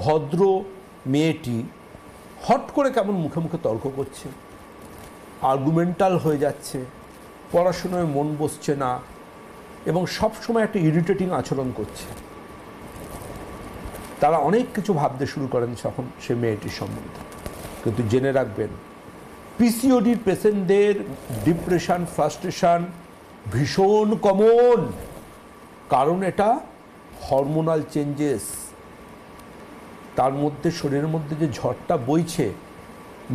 ভদ্র মেয়েটি হট করে কেমন মুখে মুখে তর্ক করছে, আর্গুমেন্টাল হয়ে যাচ্ছে, পড়াশোনায় মন বসছে না এবং সবসময় একটা ইরিটেটিং আচরণ করছে। তারা অনেক কিছু ভাবতে শুরু করেন তখন সে মেয়েটির সম্বন্ধে। কিন্তু জেনে রাখবেন, পিসিওডির পেশেন্টদের ডিপ্রেশন, ফ্রাস্ট্রেশন ভীষণ কমন, কারণ এটা হরমোনাল চেঞ্জেস। তার মধ্যে শরীরের মধ্যে যে ঝড়টা বইছে,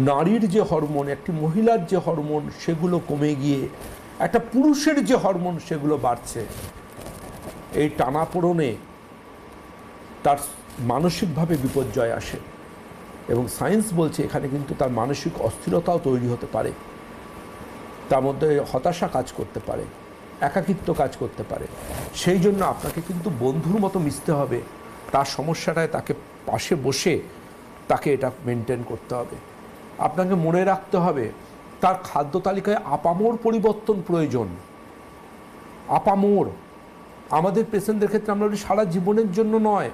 নারীর যে হরমোন, একটি মহিলার যে হরমোন, সেগুলো কমে গিয়ে একটা পুরুষের যে হরমোন সেগুলো বাড়ছে। এই টানাপোড়নে তার মানসিকভাবে বিপর্যয় আসে এবং সায়েন্স বলছে এখানে কিন্তু তার মানসিক অস্থিরতাও তৈরি হতে পারে, তার মধ্যে হতাশা কাজ করতে পারে, একাকিত্ব কাজ করতে পারে। সেই জন্য আপনাকে কিন্তু বন্ধুর মতো মিশতে হবে, তার সমস্যাটায় তাকে পাশে বসে তাকে এটা মেনটেন করতে হবে। আপনাকে মনে রাখতে হবে তার খাদ্য তালিকায় আপামোর পরিবর্তন প্রয়োজন। আপামোর আমাদের পেশেন্টদের ক্ষেত্রে আমরা বলি সারা জীবনের জন্য নয়,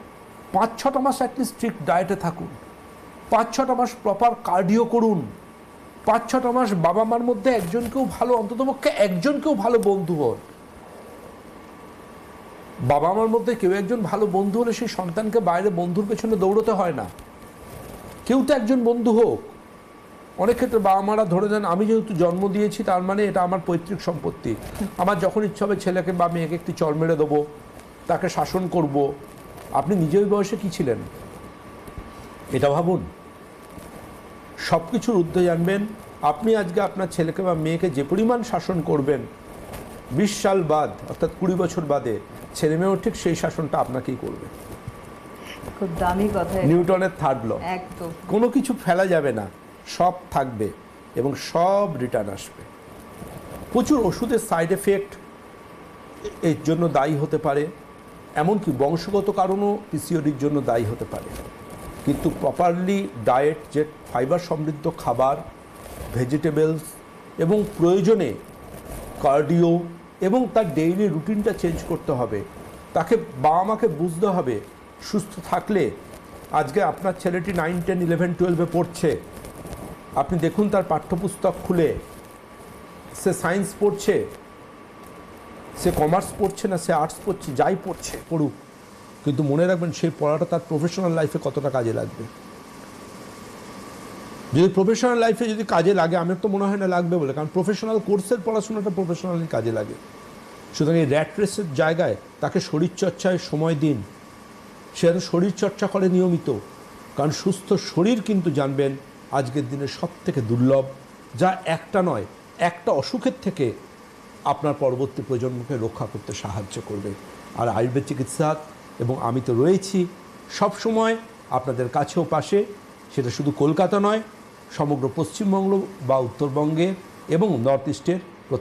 5-6টা মাস অ্যাটলিস্ট স্ট্রিক্ট ডায়েটে থাকুন, 5-6টা মাস প্রপার কার্ডিও করুন, 5-6টা মাস বাবা মার মধ্যে একজনকেও ভালো, অন্ততপক্ষে একজনকেও ভালো বন্ধু হন। বাবা মার মধ্যে কেউ একজন ভালো বন্ধু হলে সেই সন্তানকে বাইরে বন্ধুর পেছনে দৌড়তে হয় না, কেউ তো একজন বন্ধু হোক। অনেক ক্ষেত্রে বাবা মারা ধরে নেন আমি যেহেতু জন্ম দিয়েছি তার মানে এটা আমার পৈতৃক সম্পত্তি, আমার যখন ইচ্ছা হবে ছেলেকে বা মেয়েকে একটি চড় মেরে দেবো, তাকে শাসন করব। আপনি নিজে ওই বয়সে কী ছিলেন এটা ভাবুন। সব কিছুর ঊর্ধ্বে জানবেন, আপনি আজকে আপনার ছেলেকে বা মেয়েকে যে পরিমাণ শাসন করবেন, 20 সাল বাদ অর্থাৎ 20 বছর বাদে ছেলে মেয়েও ঠিক সেই শাসনটা আপনাকেই করবে। খুব দামি কথা, নিউটনের থার্ড ল। একদম কোনো কিছু ফেলা যাবে না, সব থাকবে এবং সব রিটার্ন আসবে। প্রচুর ওষুধের সাইড এফেক্ট এর জন্য দায়ী হতে পারে, এমনকি বংশগত কারণও পিসিওডির জন্য দায়ী হতে পারে। কিন্তু প্রপারলি ডায়েট, যে ফাইবার সমৃদ্ধ খাবার, ভেজিটেবলস এবং প্রয়োজনে কার্ডিও এবং তার ডেইলি রুটিনটা চেঞ্জ করতে হবে। তাকে বাবা মাকে বুঝতে হবে সুস্থ থাকলে, আজকে আপনার ছেলেটি 9, 10, 11, 12-এ পড়ছে, আপনি দেখুন তার পাঠ্যপুস্তক খুলে, সে সায়েন্স পড়ছে, সে কমার্স পড়ছে না সে আর্টস পড়ছে, যাই পড়ছে পড়ুক, কিন্তু মনে রাখবেন সেই পড়াটা তার প্রফেশনাল লাইফে কতটা কাজে লাগবে। যদি প্রফেশনাল লাইফে যদি কাজে লাগে, আমার তো মনে হয় না লাগবে বলে, কারণ প্রফেশনাল কোর্সের পড়াশোনাটা প্রফেশনালি কাজে লাগে। সুতরাং এই র্যাট রেসের জায়গায় তাকে শরীরচর্চায় সময় দিন, সে যেন শরীরচর্চা করে নিয়মিত, কারণ সুস্থ শরীর কিন্তু জানবেন আজকের দিনে সব থেকে দুর্লভ, যা একটা নয় একটা অসুখের থেকে আপনার পরবর্তী প্রজন্মকে রক্ষা করতে সাহায্য করবে। আর আয়ুর্বেদ চিকিৎসা এবং আমি তো রয়েছি সব সময় আপনাদের কাছেও পাশে, সেটা শুধু কলকাতা নয়, সমগ্র পশ্চিমবঙ্গ বা উত্তরবঙ্গে এবং নর্থ ইস্টের